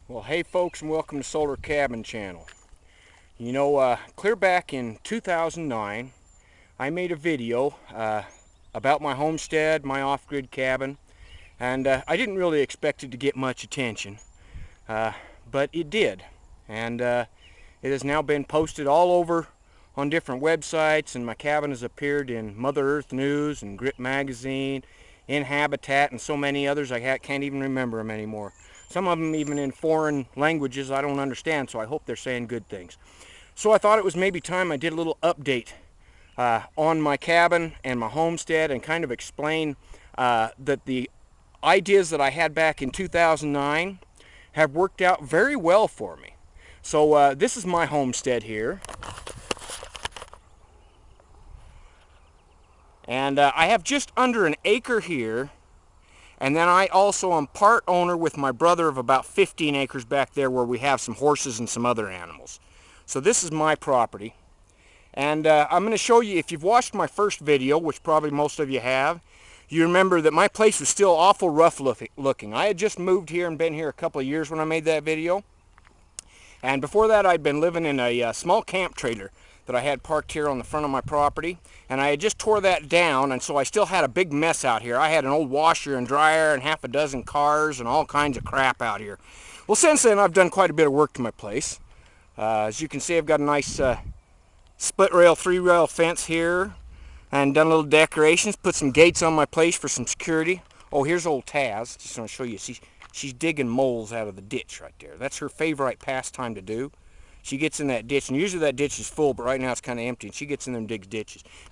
Well, hey folks, and welcome to Solar Cabin Channel. You know, clear back in 2009, I made a video about my homestead, my off-grid cabin, and I didn't really expect it to get much attention, but it did. And it has now been posted all over on different websites, and my cabin has appeared in mother+earth+news and Grit magazine, in Habitat, and so many others I can't even remember them anymore. Some of them even in foreign languages I don't understand, so I hope they're saying good things. So I thought it was maybe time I did a little update on my cabin and my homestead and kind of explain that the ideas that I had back in 2009 have worked out very well for me. So this is my homestead here. And I have just under an acre here. And then I also am part owner with my brother of about 15 acres back there where we have some horses and some other animals. So this is my property. And I'm going to show you, if you've watched my first video, which probably most of you have, you remember that my place was still awful rough looking. I had just moved here and been here a couple of years when I made that video. And before that, I'd been living in a small camp trailer that I had parked here on the front of my property, and I had just tore that down, and so I still had a big mess out here. I had an old washer and dryer and half a dozen cars and all kinds of crap out here. Well, since then I've done quite a bit of work to my place. As you can see, I've got a nice split rail, 3-rail fence here, and done little decorations, put some gates on my place for some security. Oh, here's old Taz. Just want to show you. She's digging moles out of the ditch right there. That's her favorite pastime to do. She gets in that ditch, and usually that ditch is full, but right now it's kind of empty, and she gets in there and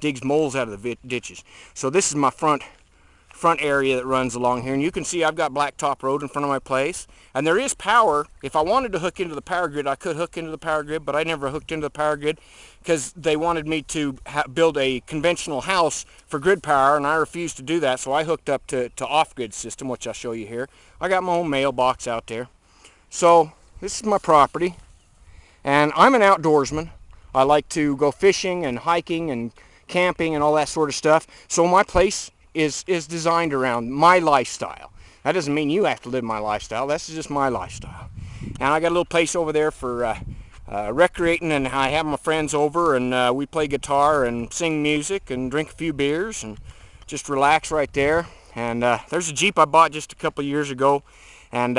digs moles out of the ditches. So this is my front area that runs along here, and you can see I've got blacktop road in front of my place, and there is power. If I wanted to hook into the power grid, I could hook into the power grid, but I never hooked into the power grid because they wanted me to build a conventional house for grid power, and I refused to do that, so I hooked up to off-grid system, which I'll show you here. I got my own mailbox out there. So this is my property. And I'm an outdoorsman. I like to go fishing and hiking and camping and all that sort of stuff. So my place is designed around my lifestyle. That doesn't mean you have to live my lifestyle. That's just my lifestyle. And I got a little place over there for recreating, and I have my friends over, and we play guitar and sing music and drink a few beers and just relax right there. And there's a Jeep I bought just a couple of years ago, and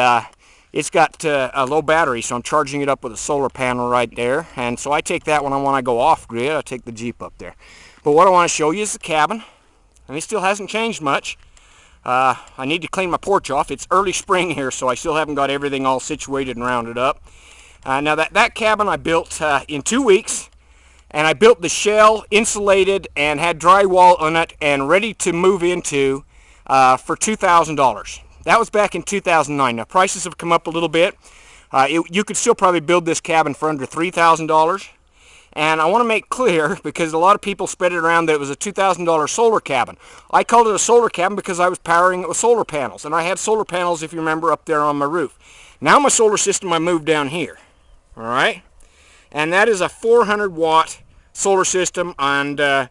it's got a low battery, so I'm charging it up with a solar panel right there. And so I take that when I go off-grid. I take the Jeep up there. But what I want to show you is the cabin. And it still hasn't changed much. I need to clean my porch off. It's early spring here, so I still haven't got everything all situated and rounded up. Now that cabin I built in 2 weeks. And I built the shell, insulated, and had drywall on it and ready to move into for $2,000. That was back in 2009. Now prices have come up a little bit. You could still probably build this cabin for under $3,000. And I want to make clear, because a lot of people spread it around, that it was a $2,000 solar cabin. I called it a solar cabin because I was powering it with solar panels. And I had solar panels, if you remember, up there on my roof. Now my solar system I moved down here. All right? And that is a 400-watt solar system, and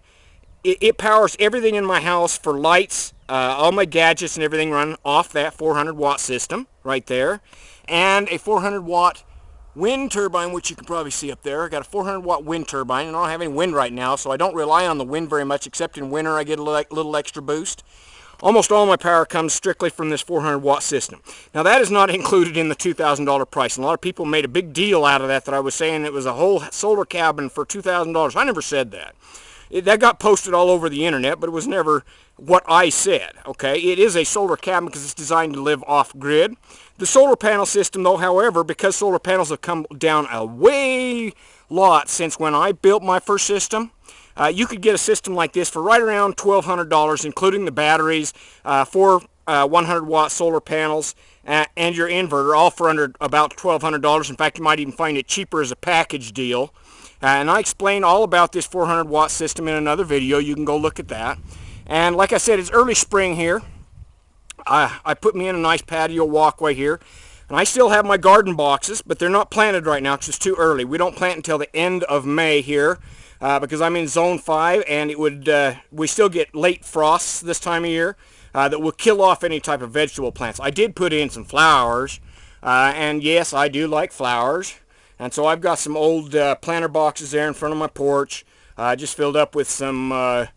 it powers everything in my house for lights. All my gadgets and everything run off that 400-watt system right there. And a 400-watt wind turbine, which you can probably see up there. I got a 400-watt wind turbine, and I don't have any wind right now, so I don't rely on the wind very much, except in winter I get a little extra boost. Almost all my power comes strictly from this 400-watt system. Now that is not included in the $2,000 price. And a lot of people made a big deal out of that I was saying it was a whole solar cabin for $2,000. I never said that. That got posted all over the internet, but it was never what I said, okay? It is a solar cabin because it's designed to live off-grid. The solar panel system, though, however, because solar panels have come down a way lot since when I built my first system, you could get a system like this for right around $1,200, including the batteries, 4 100-watt solar panels, and your inverter, all for under about $1,200. In fact, you might even find it cheaper as a package deal. And I explain all about this 400-watt system in another video. You can go look at that. And like I said, it's early spring here. I put me in a nice patio walkway here. And I still have my garden boxes, but they're not planted right now because it's too early. We don't plant until the end of May here because I'm in Zone 5, and we still get late frosts this time of year that will kill off any type of vegetable plants. I did put in some flowers, And yes, I do like flowers. And so I've got some old planter boxes there in front of my porch. Just filled up with some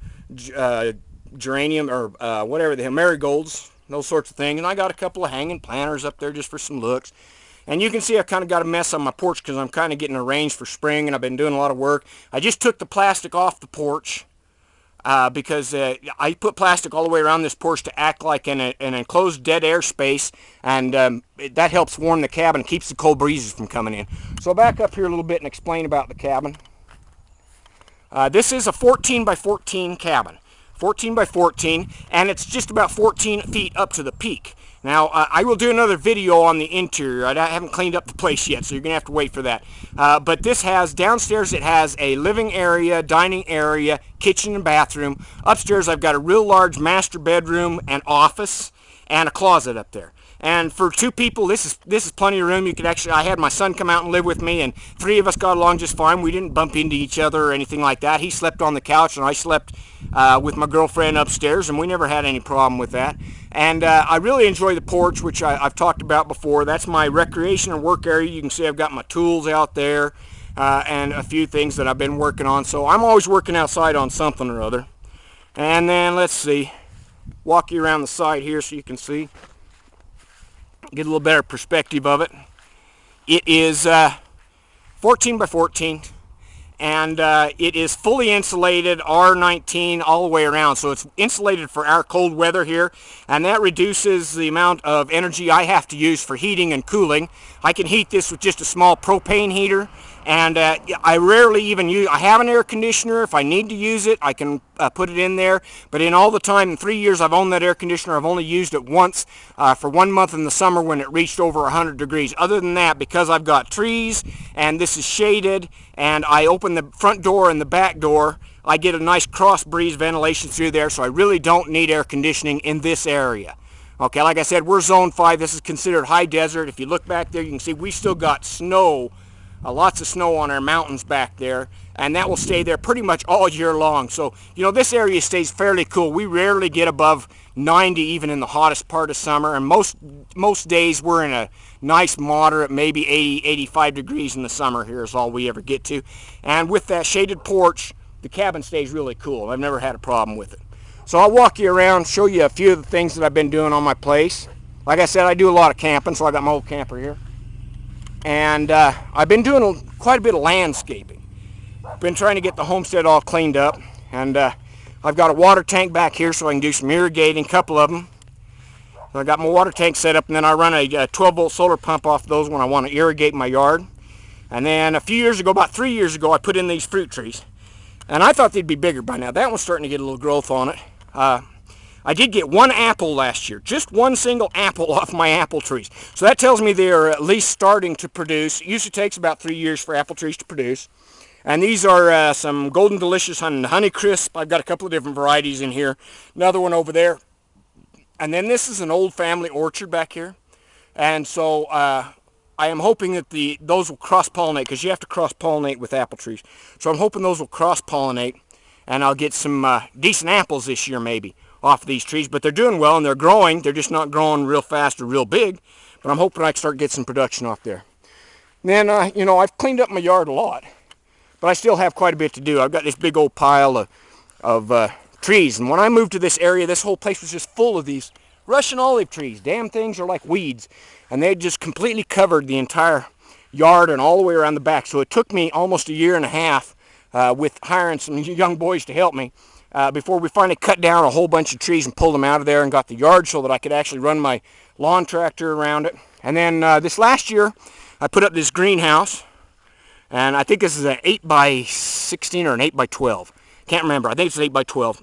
geranium or whatever the hell, marigolds, those sorts of things. And I got a couple of hanging planters up there just for some looks. And you can see I've kind of got a mess on my porch because I'm kind of getting arranged for spring, and I've been doing a lot of work. I just took the plastic off the porch because I put plastic all the way around this porch to act like an enclosed dead air space, and that helps warm the cabin and keeps the cold breezes from coming in. So I'll back up here a little bit and explain about the cabin. This is a 14 by 14 cabin. 14 by 14, and it's just about 14 feet up to the peak. Now, I will do another video on the interior. I haven't cleaned up the place yet, so you're going to have to wait for that. But this has, downstairs it has a living area, dining area, kitchen and bathroom. Upstairs I've got a real large master bedroom and office and a closet up there. And for two people, this is plenty of room. You could actually, I had my son come out and live with me, and three of us got along just fine. We didn't bump into each other or anything like that. He slept on the couch, and I slept with my girlfriend upstairs, and we never had any problem with that. And I really enjoy the porch, which I've talked about before. That's my recreation and work area. You can see I've got my tools out there and a few things that I've been working on. So I'm always working outside on something or other. And then let's see, walk you around the side here so you can see. Get a little better perspective of it. It is 14 by 14, and it is fully insulated, R19 all the way around. So it's insulated for our cold weather here, and that reduces the amount of energy I have to use for heating and cooling. I can heat this with just a small propane heater, and I rarely even use, I have an air conditioner. If I need to use it, I can put it in there. But in all the time, in 3 years I've owned that air conditioner, I've only used it once for 1 month in the summer when it reached over 100 degrees. Other than that, because I've got trees and this is shaded, and I open the front door and the back door, I get a nice cross breeze ventilation through there, so I really don't need air conditioning in this area. Okay, like I said, we're zone 5. This is considered high desert. If you look back there, you can see we still got snow, lots of snow on our mountains back there, and that will stay there pretty much all year long. So, you know, this area stays fairly cool. We rarely get above 90 even in the hottest part of summer, and most days we're in a nice moderate, maybe 80, 85 degrees in the summer here is all we ever get to. And with that shaded porch, the cabin stays really cool. I've never had a problem with it. So I'll walk you around, show you a few of the things that I've been doing on my place. Like I said, I do a lot of camping, so I got my old camper here. And I've been doing quite a bit of landscaping. Been trying to get the homestead all cleaned up, and I've got a water tank back here so I can do some irrigating, a couple of them. So I got my water tank set up, and then I run a 12-volt solar pump off those when I want to irrigate my yard. And then a few years ago, about 3 years ago, I put in these fruit trees, and I thought they'd be bigger by now. That one's starting to get a little growth on it. I did get one apple last year, just one single apple off my apple trees. So that tells me they are at least starting to produce. It usually takes about 3 years for apple trees to produce. And these are some Golden Delicious Honey Crisp. I've got a couple of different varieties in here. Another one over there. And then this is an old family orchard back here. And so I am hoping that those will cross-pollinate, because you have to cross-pollinate with apple trees. So I'm hoping those will cross-pollinate, and I'll get some decent apples this year maybe off of these trees. But they're doing well, and they're growing. They're just not growing real fast or real big. But I'm hoping I can start getting some production off there. And then, you know, I've cleaned up my yard a lot, but I still have quite a bit to do. I've got this big old pile of trees. And when I moved to this area, this whole place was just full of these Russian olive trees. Damn things are like weeds. And they just completely covered the entire yard and all the way around the back. So it took me almost a year and a half with hiring some young boys to help me before we finally cut down a whole bunch of trees and pulled them out of there and got the yard so that I could actually run my lawn tractor around it. And then this last year, I put up this greenhouse. And I think this is an 8 by 16 or an 8 by 12. Can't remember. I think it's an 8 by 12.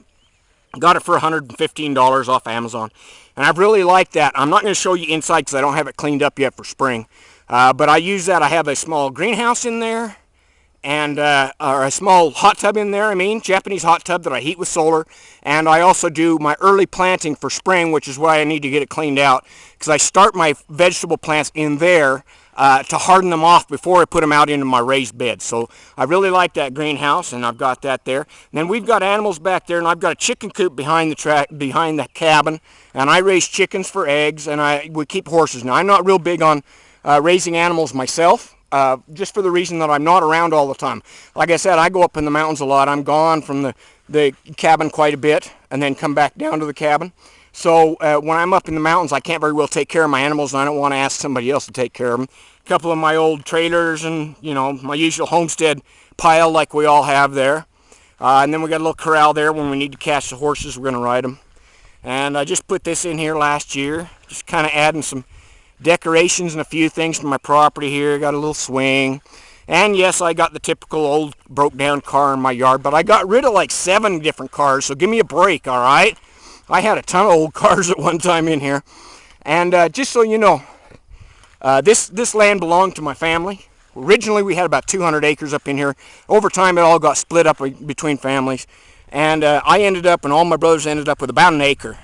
Got it for $115 off Amazon. And I've really liked that. I'm not going to show you inside because I don't have it cleaned up yet for spring. But I use that. I have a small greenhouse in there, and or a small hot tub in there, Japanese hot tub that I heat with solar. And I also do my early planting for spring, which is why I need to get it cleaned out, because I start my vegetable plants in there to harden them off before I put them out into my raised bed. So I really like that greenhouse, and I've got that there. And then we've got animals back there, and I've got a chicken coop behind the cabin, and I raise chickens for eggs, and we keep horses. Now, I'm not real big on raising animals myself, just for the reason that I'm not around all the time. Like I said, I go up in the mountains a lot. I'm gone from the cabin quite a bit and then come back down to the cabin. So when I'm up in the mountains, I can't very well take care of my animals, and I don't want to ask somebody else to take care of them. A couple of my old trailers and, you know, my usual homestead pile like we all have there. And then we got a little corral there. When we need to catch the horses, we're going to ride them. And I just put this in here last year, just kind of adding some decorations and a few things to my property here. Got a little swing. And yes, I got the typical old broke down car in my yard, but I got rid of like 7 different cars, so give me a break, all right? I had a ton of old cars at one time in here. And just so you know, this land belonged to my family. Originally, we had about 200 acres up in here. Over time, it all got split up between families. And I ended up, and all my brothers ended up with about an acre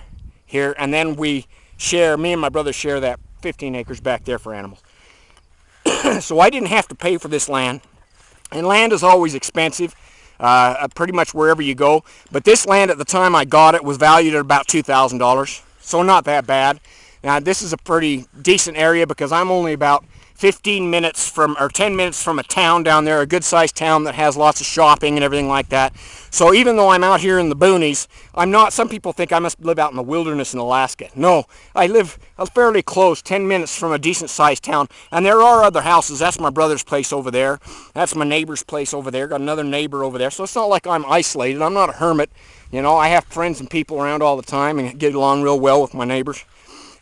here. And then me and my brother share that 15 acres back there for animals. So I didn't have to pay for this land. And land is always expensive, pretty much wherever you go. But this land at the time I got it was valued at about $2,000. So not that bad. Now this is a pretty decent area because I'm only about 15 minutes from, or 10 minutes from a town down there, a good sized town that has lots of shopping and everything like that. So even though I'm out here in the boonies, I'm not, some people think I must live out in the wilderness in Alaska. No, I live fairly close, 10 minutes from a decent sized town. And there are other houses. That's my brother's place over there. That's my neighbor's place over there. Got another neighbor over there. So it's not like I'm isolated. I'm not a hermit. You know, I have friends and people around all the time and get along real well with my neighbors.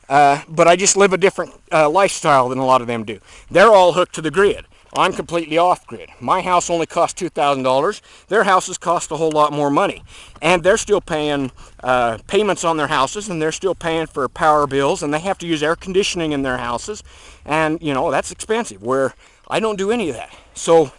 But I just live a different lifestyle than a lot of them do. They're all hooked to the grid. I'm completely off-grid. My house only cost $2,000. Their houses cost a whole lot more money. And they're still paying payments on their houses, and they're still paying for power bills, and they have to use air conditioning in their houses. And, you know, that's expensive, where I don't do any of that. So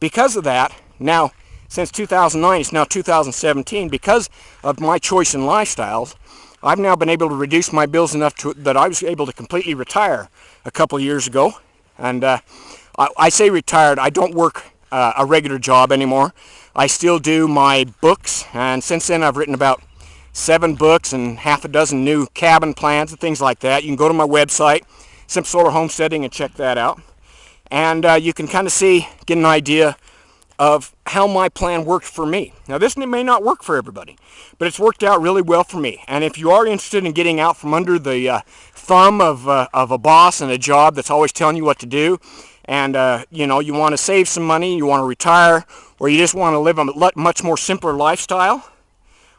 because of that, now, since 2009, it's now 2017, because of my choice in lifestyles, I've now been able to reduce my bills enough that I was able to completely retire a couple years ago. And I say retired, I don't work a regular job anymore. I still do my books, and since then I've written about 7 books and half a dozen new cabin plans and things like that. You can go to my website, Simple Solar Homesteading, and check that out. And you can kind of get an idea of how my plan worked for me. Now this may not work for everybody, but it's worked out really well for me. And if you are interested in getting out from under the thumb of a boss and a job that's always telling you what to do, and you know, you want to save some money, you want to retire, or you just want to live a much more simpler lifestyle,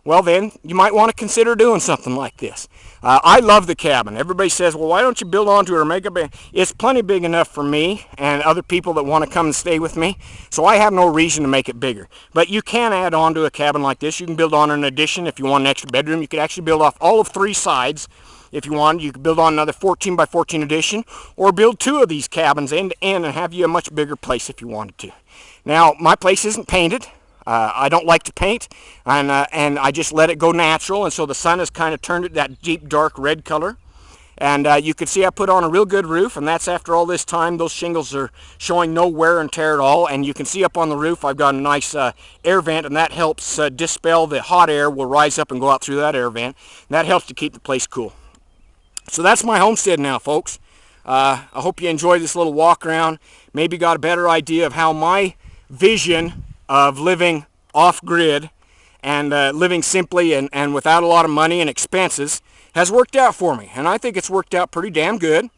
well then, you might want to consider doing something like this. I love the cabin. Everybody says, well, why don't you build onto it or make it big? It's plenty big enough for me and other people that want to come and stay with me, so I have no reason to make it bigger. But you can add on to a cabin like this. You can build on an addition if you want an extra bedroom. You could actually build off all of 3 sides if you want. You could build on another 14 by 14 addition, or build 2 of these cabins end to end and have you a much bigger place if you wanted to. Now, my place isn't painted. I don't like to paint, and I just let it go natural, and so the sun has kind of turned it that deep dark red color. And you can see I put on a real good roof, and that's after all this time. Those shingles are showing no wear and tear at all, and you can see up on the roof I've got a nice air vent, and that helps dispel the hot air will rise up and go out through that air vent, and that helps to keep the place cool. So that's my homestead now, folks. I hope you enjoyed this little walk around, maybe got a better idea of how my vision of living off-grid and living simply and without a lot of money and expenses has worked out for me. And I think it's worked out pretty damn good.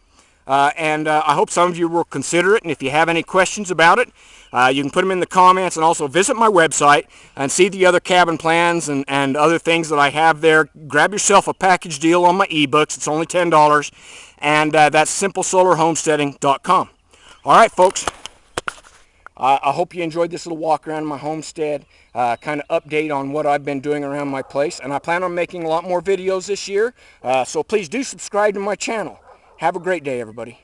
And I hope some of you will consider it. And if you have any questions about it, you can put them in the comments, and also visit my website and see the other cabin plans and other things that I have there. Grab yourself a package deal on my ebooks. It's only $10. And that's simplesolarhomesteading.com. All right, folks. I hope you enjoyed this little walk around my homestead, kind of update on what I've been doing around my place. And I plan on making a lot more videos this year, so please do subscribe to my channel. Have a great day, everybody.